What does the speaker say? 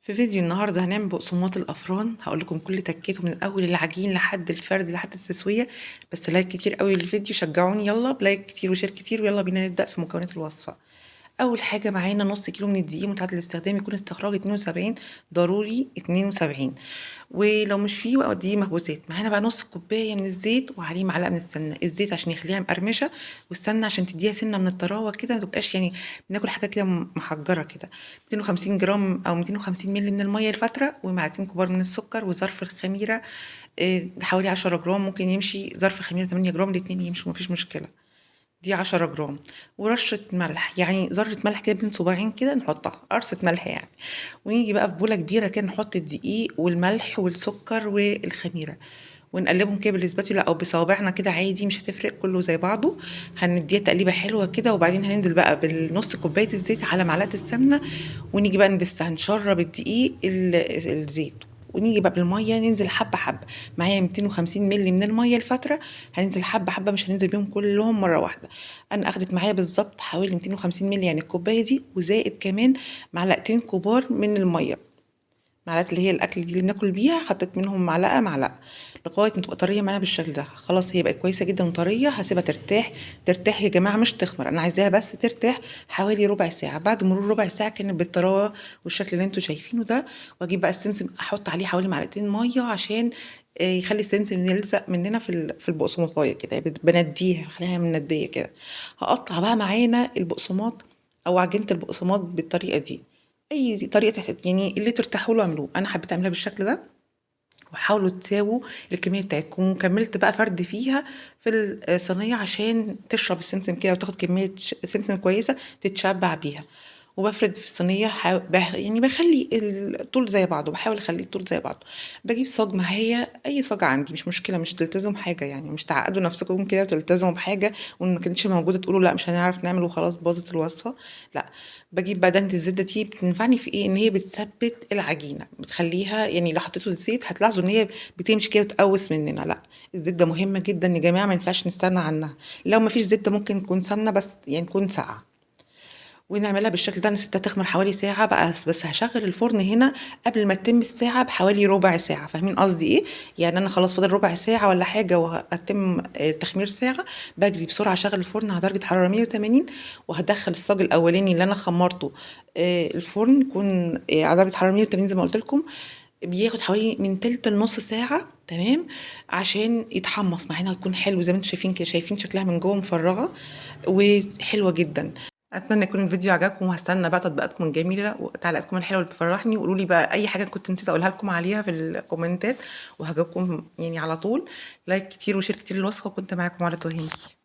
في فيديو النهارده هنعمل بقسماط الافران. هقول لكم كل تكاته من اول العجين لحد الفرد لحد التسويه. بس لايك كتير قوي للفيديو، شجعوني يلا بلايك كتير وشير كتير، ويلا بينا نبدا في مكونات الوصفه. اول حاجه معانا نص كيلو من الدقيق متعدد الاستخدام، يكون استخراج 72، ضروري 72. ولو مش فيه بقى دقيق مخبوزات. معانا بقى نص كوبايه من الزيت وعليه معلقه من السمنه. الزيت عشان يخليها مقرمشه، والسمنه عشان تديها سنه من الطراوه كده، ما تبقاش يعني بناكل حاجه كده محجره كده. 250 جرام او 250 مللي من الميه الفتره، ومعلقتين كبار من السكر، وظرف الخميره حوالي 10 جرام، ممكن يمشي ظرف خميره 8 جرام، الاتنين يمشوا مفيش مشكله. دي 10 جرام. ورشة ملح، يعني ذرة ملح كده بين صباعين كده نحطها، قرصة ملح يعني. ونيجي بقى في بولة كبيرة كده نحط الدقيق والملح والسكر والخميرة، ونقلبهم كده بالاسباتيولا او بصوابعنا كده عادي، مش هتفرق، كله زي بعضه. هنديها تقليبه حلوه كده، وبعدين هننزل بقى بالنص كوبايه الزيت على معلقه السمنه، ونيجي بقى نبسها، نشرب الدقيق الزيت، ونيجي بقى بالميه ننزل حبه حبه. معايا 250 مللي من الميه الفتره، هننزل حبه حبه، مش هننزل بيهم كلهم مره واحده. انا اخدت معايا بالظبط حوالي 250 مللي، يعني الكوبايه دي، وزائد كمان معلقتين كبار من الميه. معلقات اللي هي الاكل دي اللي بناكل بيها، حطيت منهم معلقه معلقه لغايه ما تبقى طريه معايا بالشكل ده. خلاص هي بقت كويسه جدا وطريه، هسيبها ترتاح. ترتاح يا جماعه، مش تخمر، انا عايزاها بس ترتاح حوالي ربع ساعه. بعد مرور ربع ساعه كانت بالطراوه والشكل اللي انتوا شايفينه ده. واجيب بقى السمسم، احط عليه حوالي معلقتين ميه عشان يخلي السمسم يلزق مننا في البقسماطايه كده، بنديها، خليها منديه كده. هقطع بقى معانا البقسماط او عجينه البقسماط بالطريقه دي. اي طريقه يعني اللي ترتاحوا له اعملوه. انا حبيت اعملها بالشكل ده. وحاولوا تساووا الكميه بتاعتكم. وكملت بقى فرد فيها في الصينيه عشان تشرب السمسم كده، وتاخد كميه سمسم كويسه تتشبع بيها. وبفرد في الصينيه يعني بخلي الطول زي بعضه، بحاول اخلي الطول زي بعضه. بجيب صاج معايا، اي صاج عندي مش مشكله، مش تلتزموا حاجه يعني، مش تعقدوا نفسكم كده وتلتزموا بحاجه وان ما كانتش موجوده تقولوا لا مش هنعرف نعمل وخلاص باظت الوصفه. لا. بجيب بقى دهنة الزبدة دي، بتنفعني في ايه؟ ان هي بتثبت العجينة، بتخليها يعني لو حطيته الزيت هتلاحظوا ان هي بتمشي كده وتقوس مننا. لا، الزبدة مهمة جدا يا جماعة، ما ينفعش نستغنى عنها. لو ما فيش زبدة ممكن تكون سمنة، بس يعني تكون ساقعة. ونعملها بالشكل ده. انا سبتها تخمر حوالي ساعة بقى، بس هشغل الفرن هنا قبل ما تتم الساعة بحوالي ربع ساعة. فاهمين قصدي ايه؟ يعني انا خلاص فاضل ربع ساعة ولا حاجة وهتم تخمير ساعة. بجري بسرعة اشغل الفرن على درجة حرارة 180، وهدخل الصاج الاولاني اللي انا خمرته الفرن يكون على درجة حرارة 180 زي ما قلت لكم. بياخد حوالي من تلت لنص ساعة، تمام، عشان يتحمص معانا ويكون حلو زي ما انتم شايفين كده. شايفين شكلها من جوه مفرغة وحلوة جدا. اتمنى يكون الفيديو عجبكم، وهستنى بقى تطبيقاتكم الجميله وتعليقاتكم الحلوه اللي بتفرحني. وقولوا لي بقى اي حاجه كنت نسيت اقولها لكم عليها في الكومنتات، وهجاوبكم يعني على طول. لايك كتير وشير كتير للوصفه. وكنت معاكم على توهينكي.